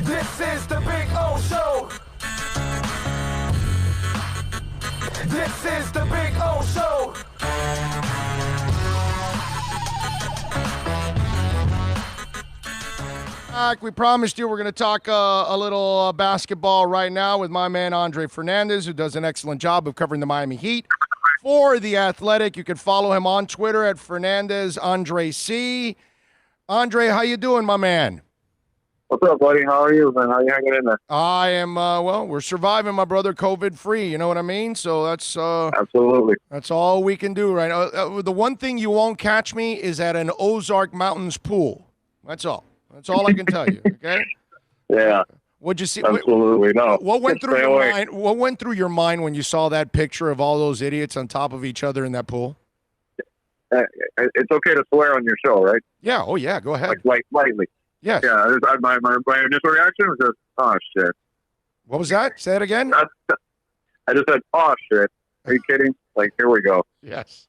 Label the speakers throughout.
Speaker 1: This is the Big O Show. This is the Big O Show.
Speaker 2: We promised you we're going to talk a little basketball right now with my man Andre Fernandez, who does an excellent job of covering the Miami Heat for The Athletic. You can follow him on Twitter at Fernandez Andre C. Andre, how you doing, my man?
Speaker 3: What's up, buddy? How are you, man? How you hanging in there?
Speaker 2: I am, we're surviving, my brother, COVID-free. You know what I mean? So that's
Speaker 3: Absolutely.
Speaker 2: That's all we can do right now. The one thing you won't catch me is at an Ozark Mountains pool. That's all. That's all I can tell you, okay?
Speaker 3: Yeah.
Speaker 2: What'd you see?
Speaker 3: Absolutely. No.
Speaker 2: What went through
Speaker 3: Stay
Speaker 2: your
Speaker 3: away.
Speaker 2: mind? What went through your mind when you saw that picture of all those idiots on top of each other in that pool?
Speaker 3: It's okay to swear on your show, right?
Speaker 2: Yeah. Oh, yeah. Go ahead.
Speaker 3: Like lightly.
Speaker 2: Yes.
Speaker 3: Yeah. My initial reaction was just, oh, shit.
Speaker 2: What was that? Say it again.
Speaker 3: I just said, oh, shit. Are you kidding? Like, here we go.
Speaker 2: Yes.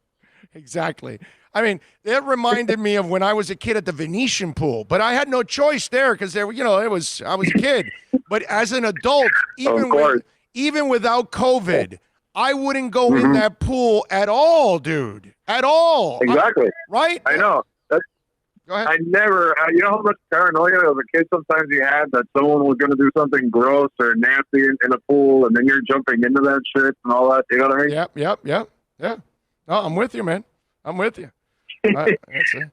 Speaker 2: Exactly. I mean, that reminded me of when I was a kid at the Venetian pool, but I had no choice there because I was a kid. But as an adult, even without COVID, I wouldn't go in that pool at all, dude. At all.
Speaker 3: Exactly.
Speaker 2: Right?
Speaker 3: I know.
Speaker 2: Go ahead.
Speaker 3: I never, you know how much paranoia as a kid sometimes you had that someone was going to do something gross or nasty in a pool, and then you're jumping into that shit and all that. You know what I mean?
Speaker 2: Yep. Yeah. No, I'm with you, man. I'm with you.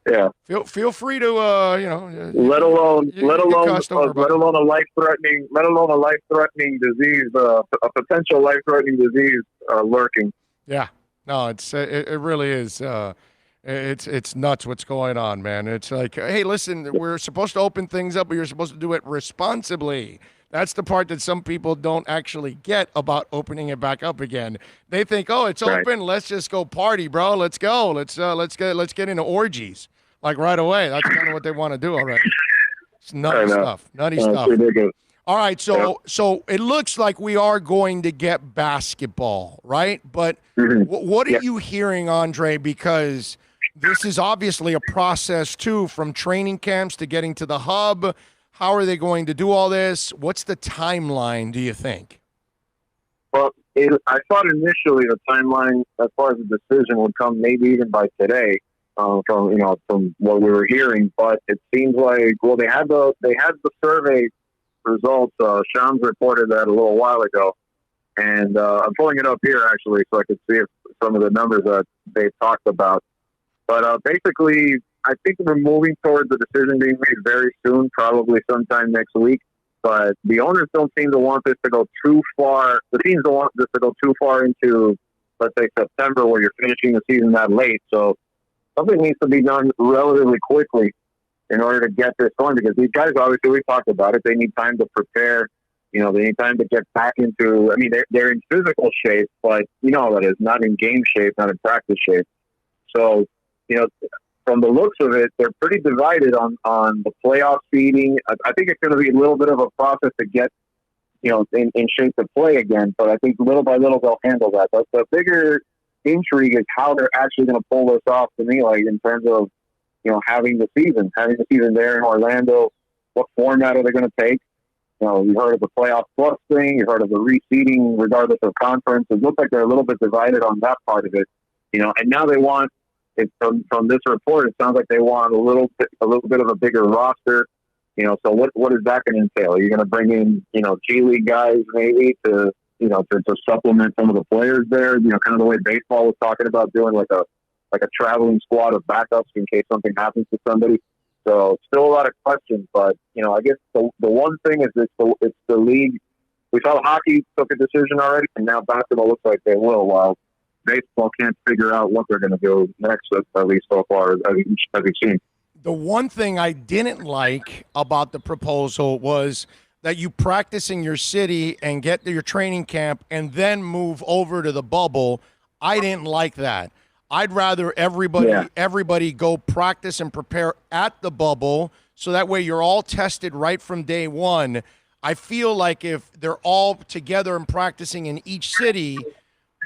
Speaker 3: Yeah.
Speaker 2: Feel free to
Speaker 3: let alone a life threatening disease, a potential life threatening disease lurking.
Speaker 2: Yeah. No, it really is. It's nuts what's going on, man. It's like, hey, listen, we're supposed to open things up, but you're supposed to do it responsibly. That's the part that some people don't actually get about opening it back up again. They think, oh, it's open. Let's just go party, bro. Let's go. Let's get into orgies like right away. That's kind of what they want to do already. It's nutty stuff. Stuff.
Speaker 3: Ridiculous.
Speaker 2: All right, so it looks like we are going to get basketball, right? But what are you hearing, Andre? Because this is obviously a process too, from training camps to getting to the hub. How are they going to do all this? What's the timeline, do you think?
Speaker 3: Well, I thought initially the timeline, as far as the decision, would come maybe even by today, from what we were hearing. But it seems like, well, they had the survey results. Shams reported that a little while ago, and I'm pulling it up here actually, so I could see if some of the numbers that they talked about. But basically, I think we're moving towards the decision being made very soon, probably sometime next week. But the owners don't seem to want this to go too far. The teams don't want this to go too far into, let's say, September, where you're finishing the season that late. So something needs to be done relatively quickly in order to get this going, because these guys, obviously, we talked about it, they need time to prepare. They need time to get back into, I mean, they're in physical shape, but you know how that is, not in game shape, not in practice shape. So, from the looks of it, they're pretty divided on the playoff seeding. I think it's going to be a little bit of a process to get, in shape to play again. But I think little by little they'll handle that. But the bigger intrigue is how they're actually going to pull this off, to me, like in terms of, having the season there in Orlando. What format are they going to take? You heard of the playoff plus thing. You heard of the reseeding regardless of conference. It looks like they're a little bit divided on that part of it. And now they want, from this report, it sounds like they want a little bit of a bigger roster. So what is that going to entail? Are you going to bring in, G League guys maybe to supplement some of the players there? Kind of the way baseball was talking about doing like a traveling squad of backups in case something happens to somebody. So still a lot of questions, but I guess the one thing is it's the league. We saw hockey took a decision already, and now basketball looks like they will. While baseball can't figure out what they're going to do next, at least so far as we've seen.
Speaker 2: The one thing I didn't like about the proposal was that you practice in your city and get to your training camp and then move over to the bubble. I didn't like that. I'd rather everybody go practice and prepare at the bubble, so that way you're all tested right from day one. I feel like if they're all together and practicing in each city,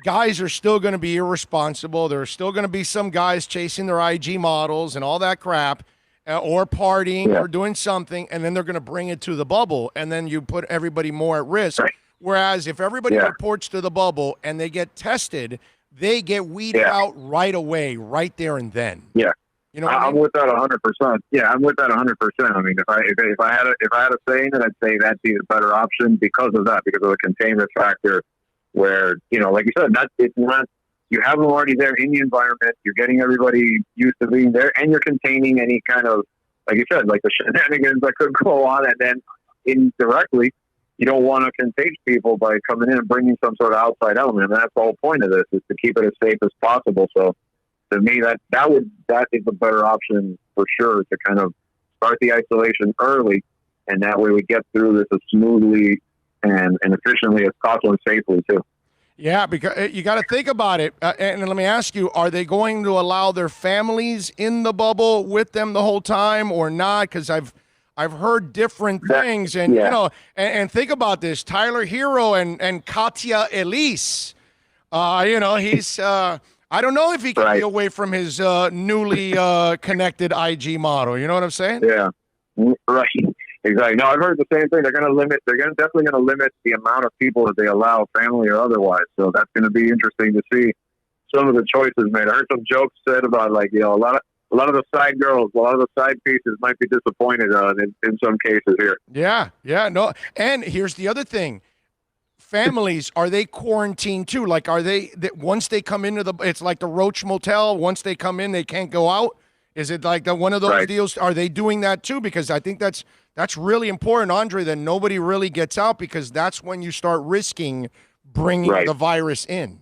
Speaker 2: guys are still going to be irresponsible. There are still going to be some guys chasing their IG models and all that crap. or partying or doing something, and then they're going to bring it to the bubble, and then you put everybody more at risk. Right. Whereas if everybody reports to the bubble and they get tested, they get weeded out right away, right there and then.
Speaker 3: Yeah.
Speaker 2: You know,
Speaker 3: I'm with that 100%. Yeah, I'm with that 100%. I mean, if I had a say in it, I'd say that'd be the better option because of that, because of the containment factor. Where, you know, like you said, it's not, you have them already there in the environment. You're getting everybody used to being there, and you're containing any kind of, like you said, like the shenanigans that could go on, and then indirectly, you don't want to contage people by coming in and bringing some sort of outside element. And that's the whole point of this, is to keep it as safe as possible. So, to me, that is a better option for sure, to kind of start the isolation early, and that way we get through this as smoothly and efficiently as possible and safely too.
Speaker 2: Yeah, because you got to think about it. And let me ask you, are they going to allow their families in the bubble with them the whole time or not? Because I've heard different things. And, you know, and think about this. Tyler Hero and Katya Elise, you know, he's I don't know if he can be away from his newly connected IG model. You know what I'm saying?
Speaker 3: Yeah, right. Exactly. No, I've heard the same thing. They're definitely going to limit the amount of people that they allow, family or otherwise. So that's going to be interesting to see some of the choices made. I heard some jokes said about, like, you know, a lot of the side girls, a lot of the side pieces might be disappointed in some cases here.
Speaker 2: Yeah. No. And here's the other thing. Families, are they quarantined too? Like, are they, once they come into it's like the Roach Motel, once they come in, they can't go out? Is it like one of those deals? Are they doing that too? Because I think that's really important, Andre, that nobody really gets out, because that's when you start risking bringing the virus in.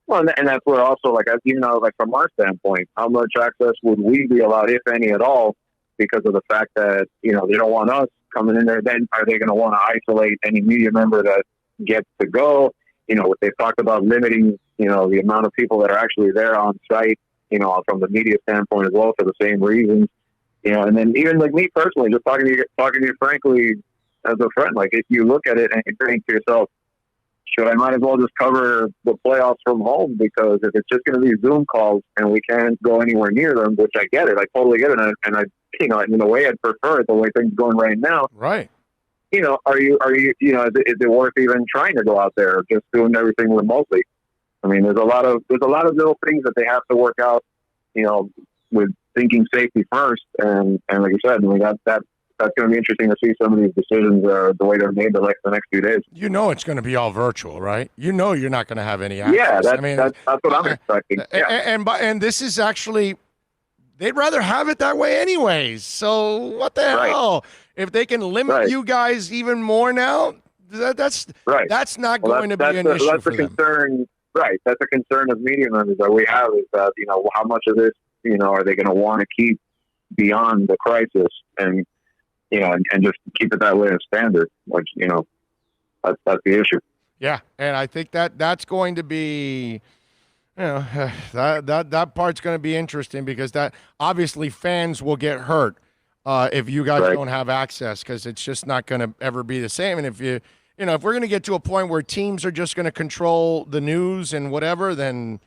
Speaker 3: Well, and that's where also, like, you know, like from our standpoint, how much access would we be allowed, if any at all, because of the fact that, you know, they don't want us coming in there. Then are they going to want to isolate any media member that gets to go? You know, they've talked about limiting, you know, the amount of people that are actually there on site, you know, from the media standpoint as well, for the same reasons. You know, and then even like me personally, just talking to you frankly as a friend, like, if you look at it and you think to yourself, I might as well just cover the playoffs from home, because if it's just going to be Zoom calls and we can't go anywhere near them, which I get it, I totally get it, and I, you know, in a way I'd prefer it the way things are going right now.
Speaker 2: Right.
Speaker 3: You know, are you, you know, is it worth even trying to go out there, or just doing everything remotely? I mean, there's a lot of little things that they have to work out, you know, with thinking safety first. And like you said, I mean, that's going to be interesting to see some of these decisions, the way they're made the next few days.
Speaker 2: You know, it's going to be all virtual, right? You know, you're not going to have any access.
Speaker 3: Yeah, that's what I'm expecting. Yeah.
Speaker 2: And this is actually, they'd rather have it that way anyways. So what the hell? If they can limit you guys even more now, that's not going to be an issue
Speaker 3: that's
Speaker 2: for
Speaker 3: a
Speaker 2: them.
Speaker 3: Concern. Right. That's a concern of media members that we have, is that, you know, how much of this, you know, are they going to want to keep beyond the crisis, and, you know, and just keep it that way as standard, which, you know, that's the issue.
Speaker 2: Yeah. And I think that's going to be, you know, that part's going to be interesting, because that obviously fans will get hurt if you guys don't have access, because it's just not going to ever be the same. And if if we're going to get to a point where teams are just going to control the news and whatever, then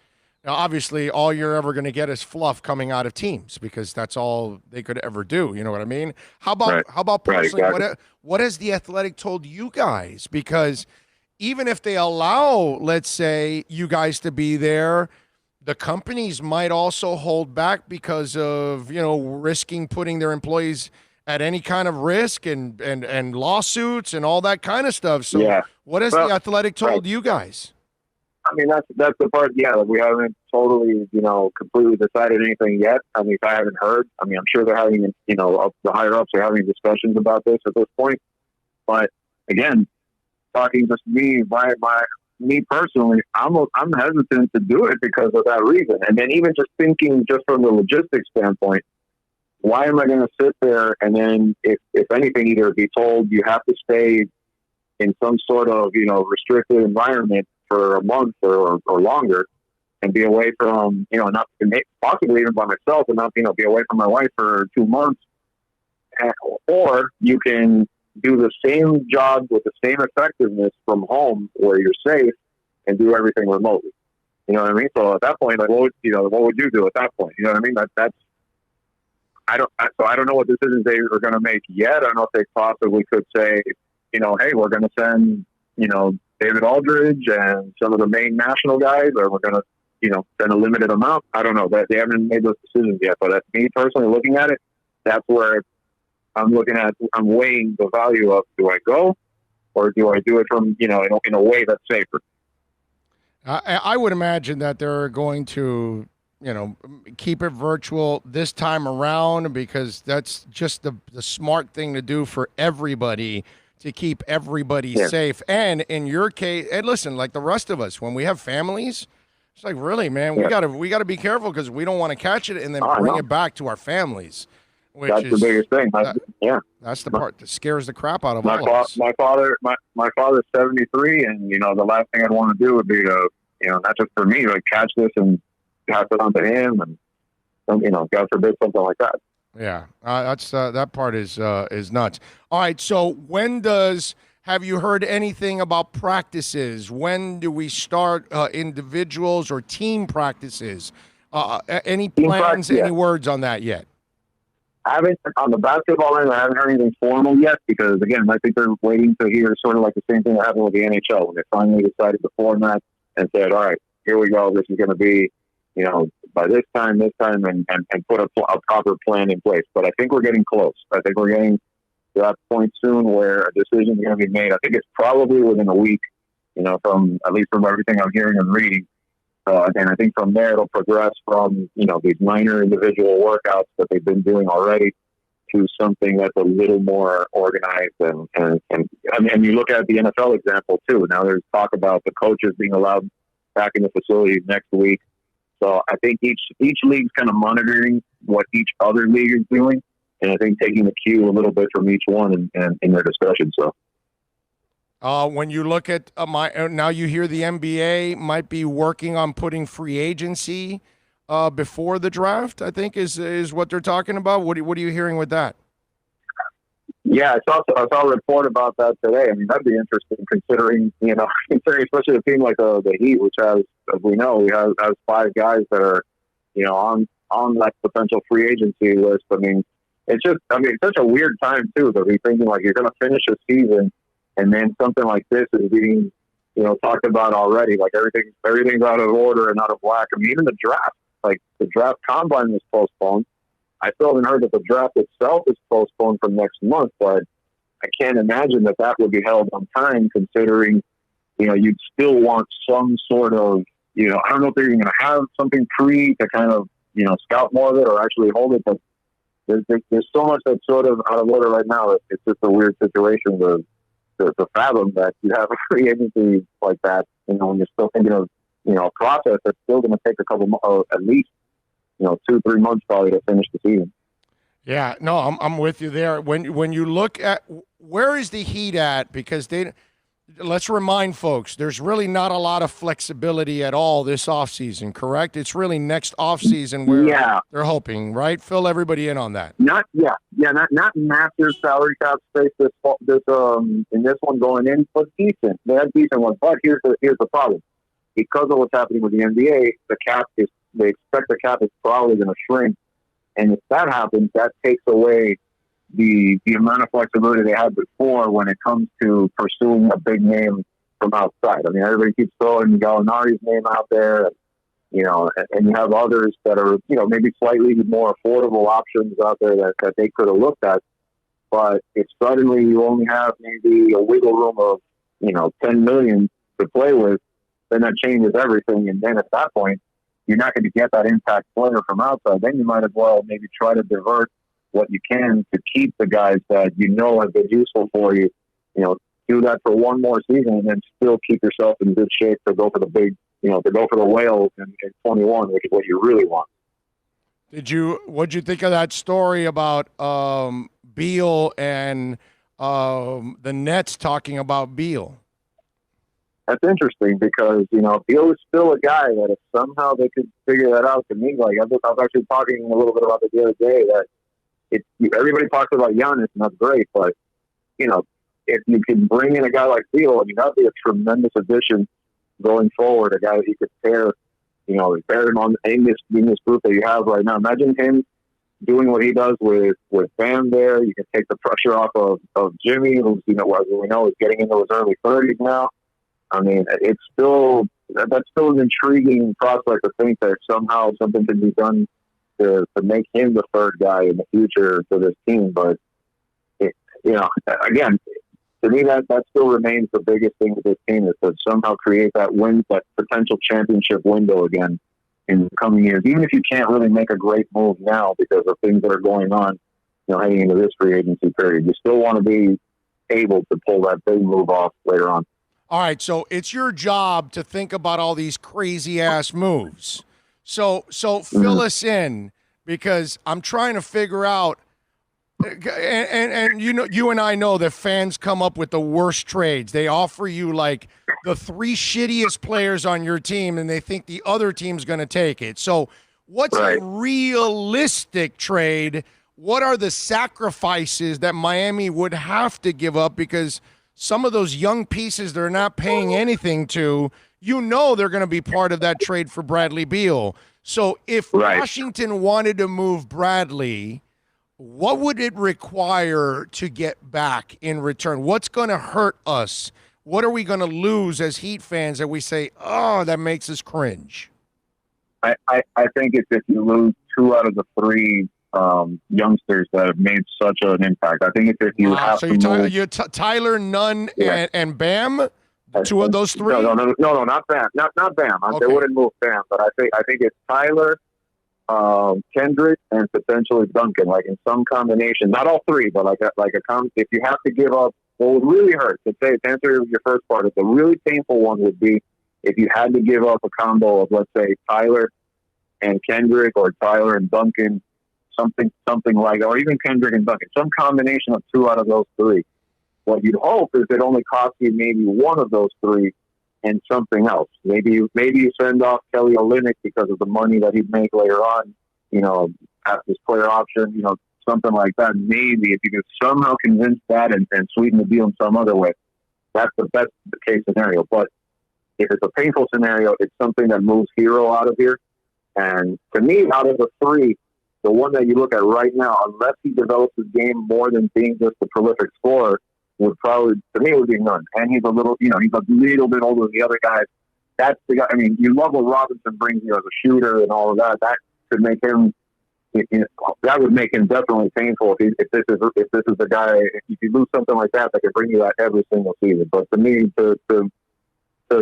Speaker 2: obviously all you're ever going to get is fluff coming out of teams, because that's all they could ever do. You know what I mean? How about personally, what has the Athletic told you guys? Because even if they allow, let's say, you guys to be there, the companies might also hold back because of, you know, risking putting their employees at any kind of risk and lawsuits and all that kind of stuff. So what has the Athletic told you guys?
Speaker 3: I mean, that's the part. Yeah, like, we haven't totally, you know, completely decided anything yet. I mean, if I haven't heard, I mean, I'm sure they're having, you know, the higher ups are having discussions about this at this point. But again, talking just me personally, I'm hesitant to do it because of that reason. And then even just thinking just from the logistics standpoint, why am I going to sit there and then, if anything, either be told you have to stay in some sort of, you know, restricted environment for a month or longer, and be away from, you know, not possibly even by myself, and not, you know, be away from my wife for 2 months, or you can do the same job with the same effectiveness from home where you're safe and do everything remotely. You know what I mean? So at that point, like, what would you do at that point? You know what I mean? So I don't know what decisions they are going to make yet. I don't know if they possibly could say, hey, we're going to send, David Aldridge and some of the main national guys, or we're going to, send a limited amount. I don't know. They haven't made those decisions yet. But me personally looking at it, that's where I'm weighing the value of, do I go or do I do it from, in a way that's safer?
Speaker 2: I would imagine that they're going to, keep it virtual this time around, because that's just the smart thing to do for everybody, to keep everybody safe. And in your case, and listen, like the rest of us, when we have families, it's like, really, man, we gotta be careful, because we don't want to catch it and then bring it back to our families.
Speaker 3: That's the biggest thing.
Speaker 2: That's the part that scares the crap out of
Speaker 3: all of us. My father's 73, and the last thing I'd want to do would be to, not just for me, like catch this and pass it on to him, and God forbid something like that.
Speaker 2: Yeah, that's that part is nuts. All right, so have you heard anything about practices? When do we start individuals or team practices? Any plans, any words on that yet?
Speaker 3: I haven't, on the basketball end, I haven't heard anything formal yet, because, again, I think they're waiting to hear sort of like the same thing that happened with the NHL, when they finally decided the format and said, all right, here we go, this is going to be, by this time, and put a proper plan in place. But I think we're getting close. I think we're getting to that point soon where a decision is going to be made. I think it's probably within a week, from everything I'm hearing and reading. And I think from there it'll progress from, these minor individual workouts that they've been doing already to something that's a little more organized. And you look at the NFL example too. Now there's talk about the coaches being allowed back in the facility next week. So I think each league's kind of monitoring what each other league is doing, and I think taking the cue a little bit from each one in their discussion. So.
Speaker 2: When you look at now you hear the NBA might be working on putting free agency before the draft, I think is what they're talking about. What are you hearing with that?
Speaker 3: Yeah, I saw a report about that today. I mean, that'd be interesting considering especially a team like the Heat, which has, as we know, has 5 guys that are, on that potential free agency list. I mean, it's such a weird time too, to be thinking like you're going to finish a season and then something like this is being, talked about already. Like everything's out of order and out of whack. I mean, even the draft, like the draft combine was postponed. I still haven't heard that the draft itself is postponed from next month, but I can't imagine that would be held on time, considering, you'd still want some sort of, I don't know if they're even going to have something to kind of, scout more of it or actually hold it, but there's so much that's sort of out of order right now. It's just a weird situation to fathom that you have a free agency like that, when you're still thinking of, a process that's still going to take a couple, at least, 2-3 months probably to finish the season.
Speaker 2: Yeah, no, I'm with you there. When you look at where is the Heat at, because let's remind folks, there's really not a lot of flexibility at all this offseason, correct? It's really next offseason where they're hoping, right? Fill everybody in on that. Not
Speaker 3: massive salary cap space this in this one going in, but decent. They have decent ones. But here's the problem. Because of what's happening with the NBA, they expect the cap is probably going to shrink. And if that happens, that takes away the amount of flexibility they had before when it comes to pursuing a big name from outside. I mean, everybody keeps throwing Gallinari's name out there, and you have others that are, maybe slightly more affordable options out there that they could have looked at. But if suddenly you only have maybe a wiggle room of, $10 million to play with, then that changes everything. And then at that point, you're not going to get that impact player from outside. Then you might as well maybe try to divert what you can to keep the guys that have been useful for you. Do that for one more season and then still keep yourself in good shape to go for the big, to go for the whales in 21, which is what you really want.
Speaker 2: What'd you think of that story about Beal and the Nets talking about Beal?
Speaker 3: That's interesting because, Beal is still a guy that if somehow they could figure that out, to me, like I was actually talking a little bit about it the other day, that everybody talks about Giannis, and that's great, but, if you can bring in a guy like Beal, that would be a tremendous addition going forward, a guy that you could pair him in this group that you have right now. Imagine him doing what he does with Bam there. You can take the pressure off of Jimmy, who's, as we know, is getting into his early 30s now. I mean, it's still that's still an intriguing prospect to think that somehow something can be done to make him the third guy in the future for this team. But again, to me, that still remains the biggest thing with this team, is to somehow create that potential championship window again in the coming years. Even if you can't really make a great move now because of things that are going on, heading into this free agency period, you still want to be able to pull that big move off later on.
Speaker 2: All right, so it's your job to think about all these crazy ass moves. So fill us in, because I'm trying to figure out. And you and I know that fans come up with the worst trades. They offer you like the 3 shittiest players on your team, and they think the other team's going to take it. So what's a realistic trade? What are the sacrifices that Miami would have to give up? Because some of those young pieces they're not paying anything to, they're going to be part of that trade for Bradley Beal. So if Washington wanted to move Bradley, what would it require to get back in return? What's going to hurt us? What are we going to lose as Heat fans that we say, oh, that makes us cringe?
Speaker 3: I think it's if you lose 2 out of the 3 youngsters that have made such an impact. I think it's if you have to move.
Speaker 2: Tyler, Nunn, and Bam? 2 of those 3?
Speaker 3: No, not Bam. Not Bam.
Speaker 2: Okay.
Speaker 3: They wouldn't move Bam, but I think it's Tyler, Kendrick, and potentially Duncan, like in some combination. Not all 3, but if you have to give up, what would really hurt, to answer your first part, the really painful one would be if you had to give up a combo of, let's say, Tyler and Kendrick, or Tyler and Duncan, something like that, or even Kendrick and Duncan, some combination of 2 out of those 3. What you'd hope is it only costs you maybe 1 of those 3 and something else. Maybe you send off Kelly Olynyk because of the money that he'd make later on, at this player option, something like that. Maybe if you could somehow convince that and sweeten the deal in some other way, that's the best case scenario. But if it's a painful scenario, it's something that moves Hero out of here. And to me, out of the 3, the one that you look at right now, unless he develops his game more than being just a prolific scorer, would probably, to me, would be Nunn. And he's a little bit older than the other guys. That's the guy. I mean, you love what Robinson brings you as a shooter and all of that. That could make him. That would make him definitely painful if this is the guy. If you lose something like that could bring you that every single season. But to me, to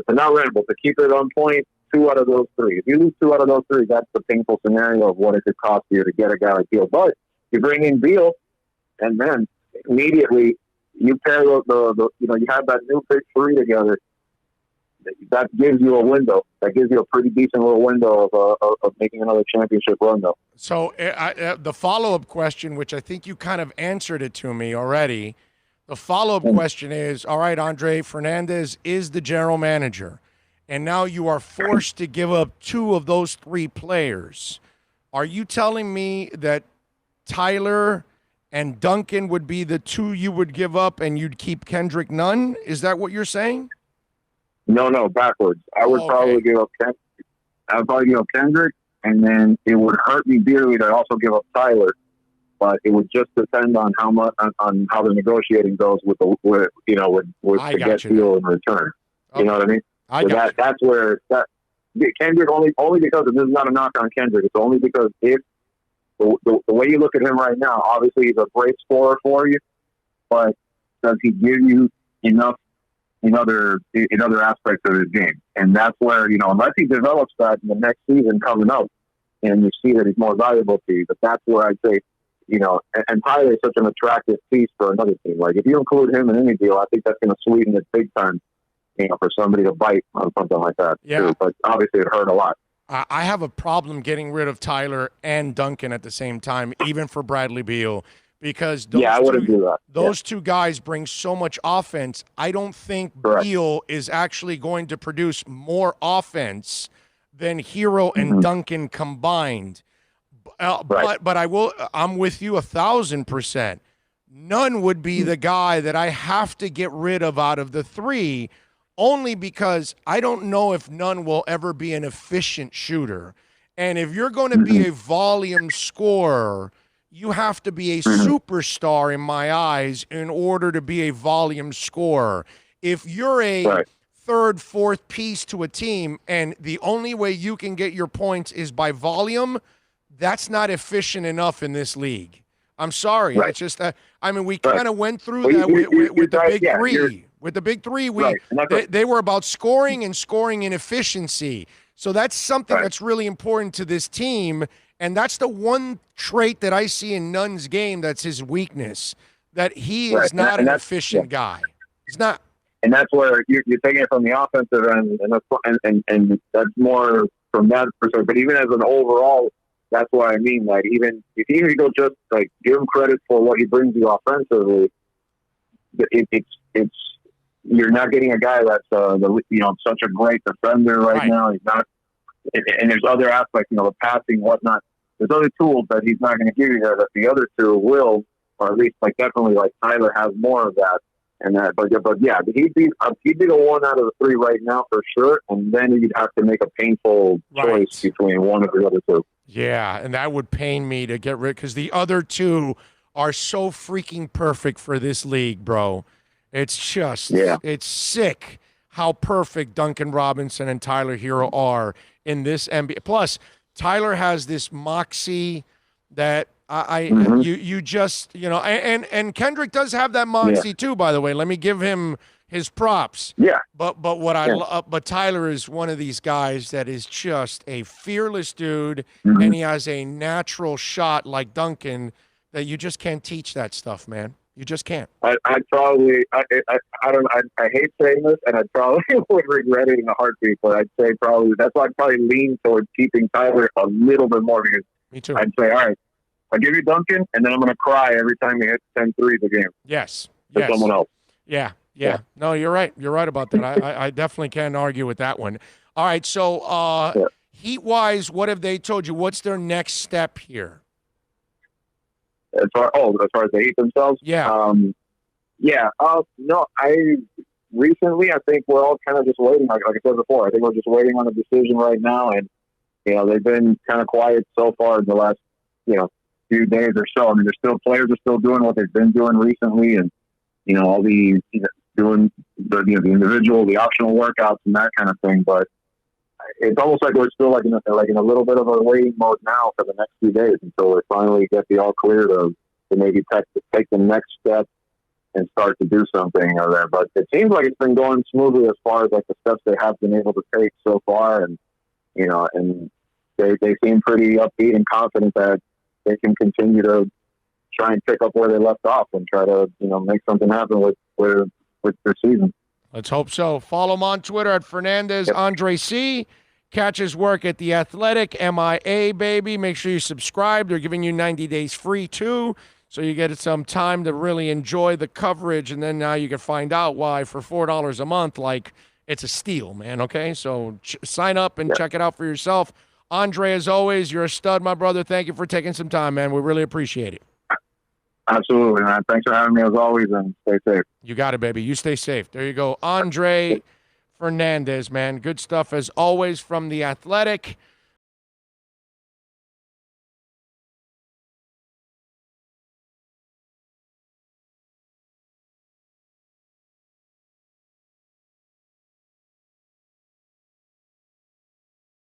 Speaker 3: not ramble, to keep it on point, 2 out of those 3. If you lose 2 out of those 3, that's the painful scenario of what it could cost you to get a guy like Beal. But you bring in Beal, and then immediately you pair you have that new big 3 together. That gives you a window. That gives you a pretty decent little window of making another championship run, though.
Speaker 2: So the follow-up question, which I think you kind of answered it to me already, the follow-up question is, all right, Andre, Fernandez is the general manager, and now you are forced to give up 2 of those 3 players. Are you telling me that Tyler and Duncan would be the 2 you would give up and you'd keep Kendrick Nunn? Is that what you're saying?
Speaker 3: No, backwards. I would probably give up Kendrick. I would probably give up Kendrick, and then it would hurt me dearly to also give up Tyler. But it would just depend on how much on how the negotiating goes with to get Beal in return. Okay. You know what I mean? That's where Kendrick only because this is not a knock on Kendrick. It's only because if the way you look at him right now, obviously he's a great scorer for you, but does he give you enough in other aspects of his game? And that's where, unless he develops that in the next season coming up, and you see that he's more valuable to you, but that's where I'd say, and Tyler is such an attractive piece for another team. Like, if you include him in any deal, I think that's going to sweeten it big time, for somebody to bite on something like that.
Speaker 2: Yeah.
Speaker 3: Too. But obviously it hurt a lot.
Speaker 2: I have a problem getting rid of Tyler and Duncan at the same time, even for Bradley Beal, because those 2 guys bring so much offense. I don't think Beal is actually going to produce more offense than Hero and Duncan combined. But I'm with you 1,000%. Nunn would be the guy that I have to get rid of out of the 3, only because I don't know if Nunn will ever be an efficient shooter. And if you're going to be a volume scorer, you have to be a superstar in my eyes in order to be a volume scorer. If you're a third, fourth piece to a team and the only way you can get your points is by volume, that's not efficient enough in this league. I'm sorry. It's just that, I mean, we kind of went through that with the big three. With the big three, they were about scoring and scoring in efficiency. So that's something that's really important to this team. And that's the one trait that I see in Nunn's game that's his weakness, that he is not an efficient guy. He's not.
Speaker 3: And that's where you're taking it from the offensive end, and that's more from that perspective. But even as an overall, that's what I mean. Like, even if you go just like give him credit for what he brings you offensively, it's you're not getting a guy that's such a great defender right now. He's not, and there's other aspects, the passing, whatnot. There's other tools that he's not going to give you there that the other two will, or at least definitely Tyler has more of that. And that, but yeah, he'd be the one out of the three right now for sure. And then you'd have to make a painful choice between one of the other two.
Speaker 2: Yeah, and that would pain me to get rid, because the other two are so freaking perfect for this league, bro. It's just, it's sick how perfect Duncan Robinson and Tyler Hero are in this NBA. Plus, Tyler has this moxie that you just, and Kendrick does have that moxie too, by the way. Let me give him his props. Yeah. But but Tyler is one of these guys that is just a fearless dude, and he has a natural shot like Duncan that you just can't teach that stuff, man. You just can't.
Speaker 3: I hate saying this, and I probably would regret it in a heartbeat, but I'd say probably that's why I'd probably lean towards keeping Tyler a little bit more, because
Speaker 2: me too.
Speaker 3: I'd say, all right, I'll give you Duncan, and then I'm going to cry every time he hits 10 threes a game.
Speaker 2: Yes.
Speaker 3: For someone else.
Speaker 2: Yeah. No, you're right. You're right about that. I definitely can't argue with that one. All right, so Heat-wise, what have they told you? What's their next step here?
Speaker 3: As far as the Heat themselves?
Speaker 2: Yeah.
Speaker 3: No, recently, I think we're all kind of just waiting. Like I said before, I think we're just waiting on a decision right now. And, they've been kind of quiet so far in the last, few days or so. I mean, players are still doing what they've been doing recently. And, all the, doing the individual, the optional workouts and that kind of thing. But it's almost like we're still in a little bit of a waiting mode now for the next few days until we finally get the all clear to maybe take the next step and start to do something or there. But it seems like it's been going smoothly as far as the steps they have been able to take so far, and and they seem pretty upbeat and confident that they can continue to try and pick up where they left off and try to make something happen with their season.
Speaker 2: Let's hope so. Follow him on Twitter at Fernandez Andre C. Catch his work at The Athletic, MIA, baby. Make sure you subscribe. They're giving you 90 days free, too, so you get some time to really enjoy the coverage, and then now you can find out why for $4 a month, it's a steal, man, okay? So sign up and check it out for yourself. Andre, as always, you're a stud, my brother. Thank you for taking some time, man. We really appreciate it.
Speaker 3: Absolutely, man. Thanks for having me as always, and stay safe.
Speaker 2: You got it, baby. You stay safe. There you go. Andre Fernandez, man. Good stuff as always from The Athletic.